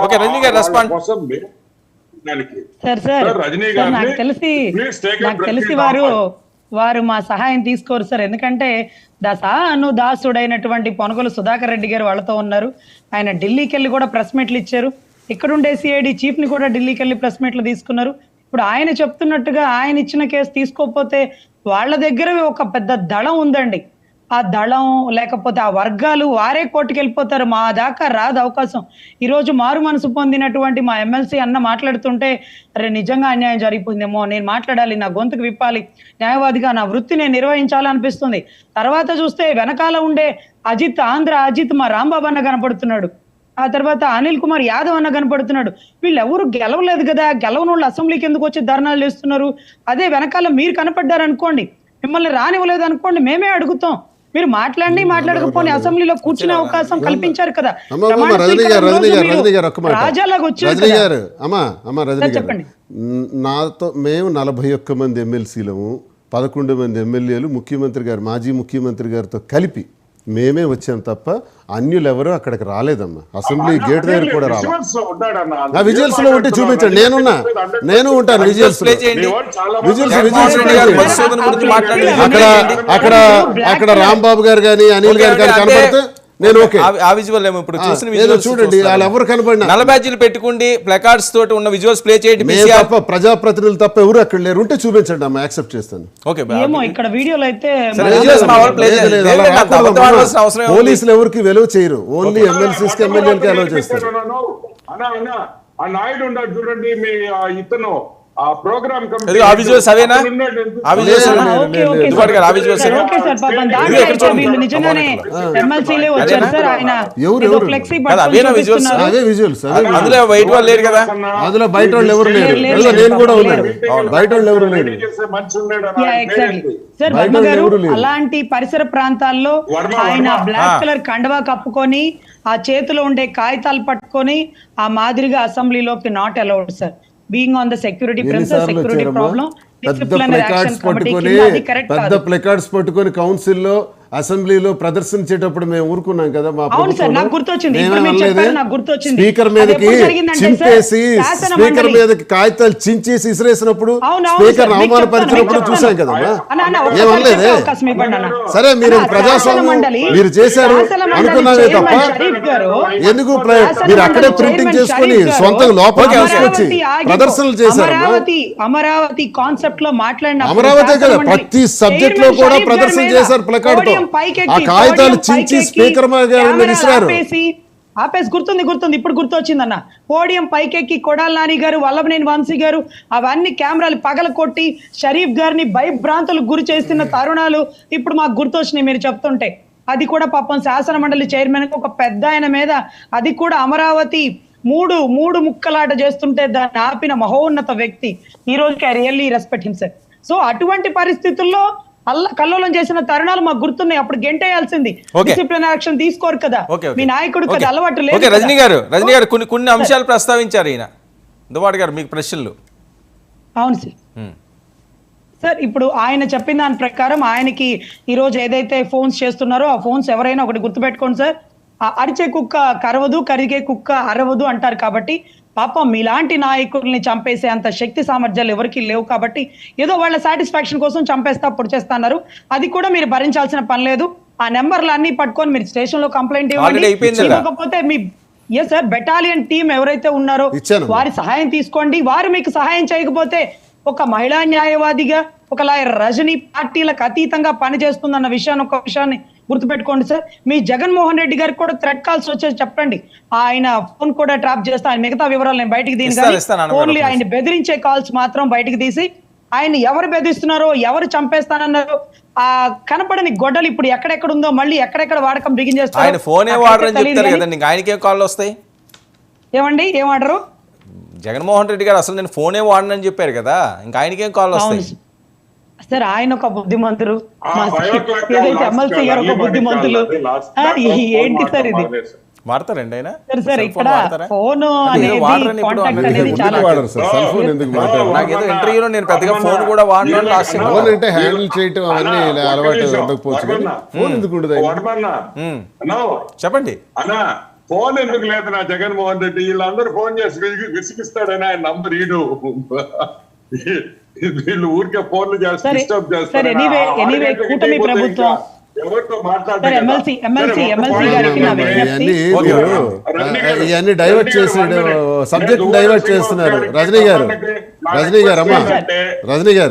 Okay Rajani గారు respond. Rajani గారు నాకు తెలిసి వారు మా సహాయం తీసుకోరు సార్. ఎందుకంటే దాసుడైనటువంటి పొనగలు సుధాకర్ రెడ్డి గారు వాళ్ళతో ఉన్నారు. ఆయన ఢిల్లీకి వెళ్ళి కూడా ప్రెస్ మీట్లు ఇచ్చారు. ఇక్కడుండే సిఐడి చీఫ్ ని కూడా ఢిల్లీకి వెళ్ళి ప్రెస్ మీట్లు తీసుకున్నారు. ఇప్పుడు ఆయన చెప్తున్నట్టుగా ఆయన ఇచ్చిన కేసు తీసుకోకపోతే వాళ్ళ దగ్గర ఒక పెద్ద దళం ఉందండి. ఆ దళం లేకపోతే ఆ వర్గాలు వారే కోర్టుకు వెళ్ళిపోతారు. మా దాకా రాదు అవకాశం. ఈరోజు మారు మనసు పొందినటువంటి మా ఎమ్మెల్సీ అన్న మాట్లాడుతుంటే అరే నిజంగా అన్యాయం జరిగిపోయిందేమో, నేను మాట్లాడాలి, నా గొంతుకు విప్పాలి, న్యాయవాదిగా నా వృత్తి నేను నిర్వహించాలనిపిస్తుంది. తర్వాత చూస్తే వెనకాల ఉండే ఆంధ్ర అజిత్ మా రాంబాబు అన్న కనపడుతున్నాడు. ఆ తర్వాత అనిల్ కుమార్ యాదవ్ అన్న కనపడుతున్నాడు. వీళ్ళు ఎవరు గెలవలేదు కదా, గెలవని వాళ్ళు అసెంబ్లీకి ఎందుకు వచ్చి ధర్నాలు చేస్తున్నారు? అదే వెనకాల మీరు కనపడ్డారు అనుకోండి, మిమ్మల్ని రానివ్వలేదు అనుకోండి, మేమే అడుగుతాం. మీరు మాట్లాడకపోని అసెంబ్లీలో కూర్చునే అవకాశం కల్పించారు కదా. చెప్పండి. నాతో మేము 41 మంది ఎమ్మెల్సీలము, 11 మంది ఎమ్మెల్యేలు, ముఖ్యమంత్రి గారు మాజీ ముఖ్యమంత్రి గారితో కలిపి మేమే వచ్చాం తప్ప అన్యులు ఎవరు అక్కడికి రాలేదమ్మా. అసెంబ్లీ గేట్ దగ్గర కూడా రాలేదు. విజువల్స్ లో ఉంటే చూపించండి. నేను ఉంటాను విజువల్స్. అక్కడ రాంబాబు గారు కానీ అనిల్ గారు కానీ కనబడితే నేను ఓకే. ఆ విజువల్ ఏమో ఇప్పుడు చూసిన విజువల్ చూడండి. వాళ్ళు ఎవరు కనబడినా నల్ల బ్యాడ్జీలు పెట్టుకుండి ప్లకార్డ్స్ తోటి ఉన్న విజువల్స్ ప్లే చేయండి. తప్ప ప్రజాప్రతినిధులు తప్ప ఎవరు అక్కడ లేరు. ఉంటే చూపించండి అమ్మా, యాక్సెప్ట్ చేస్తాను. ఇక్కడ వీడియోలో అయితే పోలీసులు ఎవరికి వెలువ చేయరు, ఓన్లీ ఎమ్మెల్సీస్ కి ఎమ్మెల్యేలకి అలౌ చేస్తారు. నాయుడు ఉన్నాడు చూడండి, మీ ఇతను ఆ ప్రోగ్రామ్ అందులో బయట వాళ్ళు ఎవరు లేరు. నేను కూడా ఉన్నాను, బయట వాళ్ళు ఎవరు లేరు. అలాంటి పరిసర ప్రాంతాల్లో ఆయన బ్లాక్ కలర్ కండవా కప్పుకొని ఆ చేతిలో ఉండే కాగితాలు పట్టుకొని ఆ మాదిరిగా అసెంబ్లీలోకి not allowed sir. Being on the security principal, security problem, పెద్ద ప్లకార్డ్స్ పట్టుకొని కౌన్సిల్లో అసెంబ్లీలో ప్రదర్శించేటప్పుడు మేము ఊరుకున్నాం కదా. మా స్పీకర్ మీదకి చింపేసి, స్పీకర్ మీదకి కాగితాలు చించేసి ఇసిరేసినప్పుడు, స్పీకర్ అవమానపరిచినప్పుడు చూసాం కదా. ఏమనలేదే. సరే మీరు ప్రజాస్వామ్యం మీరు చేశారు అనుకున్నామే తప్ప ఎందుకు మీరు అక్కడే ప్రింటింగ్ చేసుకుని సొంత లోపలికి తీసుకొచ్చి ప్రదర్శనలు చేశారు. అమరావతి కాన్సెప్ట్ లో మాట్లాడిన అమరావతి కదా, ప్రతి సబ్జెక్ట్ లో కూడా ప్రదర్శన చేశారు ప్లకార్డ్ తో. ఆ కాగితాలు చించి స్పీకర్ విసిరారు. ఆపేసి గుర్తుంది ఇప్పుడు గుర్తొచ్చిందన్న. పోడియం పైకెక్కి కొడాల నాని గారు, వల్లభనేని వంశీ గారు అవన్నీ కెమెరాలు పగల కొట్టి షరీఫ్ గారిని భయభ్రాంతులకు గురి చేస్తున్న తరుణాలు ఇప్పుడు మాకు గుర్తొచ్చినాయి మీరు చెప్తుంటే. అది కూడా పాపం శాసన మండలి చైర్మన్ ఒక పెద్ద ఆయన మీద, అది కూడా అమరావతి మూడు ముక్కలాట చేస్తుంటే దాన్ని ఆపిన మహోన్నత వ్యక్తి. ఈ రోజుకి I really respect him sir. So అటువంటి పరిస్థితుల్లో కల్లోలం చేసిన తరుణాలు మాకు గుర్తున్నాయి. అప్పుడు గెంటేయాల్సింది, డిసిప్లినరీ యాక్షన్ తీసుకోరు కదా మీ నాయకుడు కదా, అలవాటు లేదు. రజనీ గారు కొన్ని అంశాలు ప్రస్తావించారు ఈయన దువ్వాడ గారు, మీకు ప్రశ్నలు. అవును సార్. ఇప్పుడు ఆయన చెప్పిన దాని ప్రకారం ఆయనకి ఈ రోజు ఏదైతే ఫోన్స్ చేస్తున్నారో ఆ ఫోన్స్ ఎవరైనా ఒకటి గుర్తుపెట్టుకోండి సార్, అరిచే కుక్క కరవదు, కరిగే కుక్క అరవదు అంటారు. కాబట్టి పాపం మీలాంటి నాయకుల్ని చంపేసే అంత శక్తి సామర్థ్యాలు ఎవరికి లేవు. కాబట్టి ఏదో వాళ్ళ సాటిస్ఫాక్షన్ కోసం పొడి చేస్తున్నారు. అది కూడా మీరు భరించాల్సిన పని లేదు. ఆ నెంబర్లు అన్ని పట్టుకొని మీరు స్టేషన్ లో కంప్లైంట్ ఇవ్వకపోతే మీ సార్ బెటాలియన్ టీం ఎవరైతే ఉన్నారో వారి సహాయం తీసుకోండి. వారు మీకు సహాయం చేయకపోతే ఒక మహిళా న్యాయవాదిగా ఒక లాయర్ రజనీ పార్టీలకు అతీతంగా పనిచేస్తుందన్న విషయాన్ని గుర్తుపెట్టుకోండి సార్. మీ జగన్మోహన్ రెడ్డి గారికి కూడా థ్రెట్ కాల్స్ వచ్చేసి చెప్పండి, ఆయన ఫోన్ కూడా ట్రాప్ చేస్తా. ఆయన మిగతా వివరాలు నేను బయటికి తీసి ఓన్లీ ఆయన బెదిరించే కాల్స్ మాత్రం బయటికి తీసి ఆయన ఎవరు బెదిరిస్తున్నారో, ఎవరు చంపేస్తానన్నారో ఆ కనపడని గొడ్డలు ఇప్పుడు ఎక్కడెక్కడ ఉందో మళ్ళీ ఎక్కడెక్కడ వాడకం బిగిన్ చేస్తారు. ఏమండి ఏమంటారు? జగన్మోహన్ రెడ్డి గారు అసలు నేను ఫోనే వాడనని చెప్పారు కదా, ఇంకా ఆయనకేం కాల్ వస్తాయి సార్? ఆయన ఒక బుద్ధిమంతులు, ఏదైతే ఎమ్మెల్సీ గారు ఒక బుద్ధిమంతులు. ఏంటి సార్ ఇది వాడతారండి ఆయన? సార్ ఇక్కడ ఫోన్ నాకేదో ఇంటర్వ్యూలో నేను పెద్దగా ఫోన్ కూడా వాడను, హ్యాండిల్ చేయటం అవన్నీ అలవాటు ఉండకపోవచ్చు. ఫోన్ ఎందుకు ఉండదు? చెప్పండి. ఫోన్ ఎందుకు లేదు నా జగన్మోహన్ రెడ్డి, వీళ్ళందరూ ఫోన్ చేసి విసిగిస్తాడని ఆయన నంబర్ ఈడు. వీళ్ళు ఊరికే ఫోన్లు చేసి సరే, డిస్టర్బ్ సరే, చేస్తారు. anyway, కూటమి ప్రభుత్వం ఎవరితో సరే, ఎమ్మెల్సీ గారికి నా విజ్ఞప్తి. ఇవన్నీ డైవర్ట్ చేసి సబ్జెక్ట్ డైవర్ట్ చేస్తున్నారు. రజనీ గారు అమ్మా, రజనీ గారు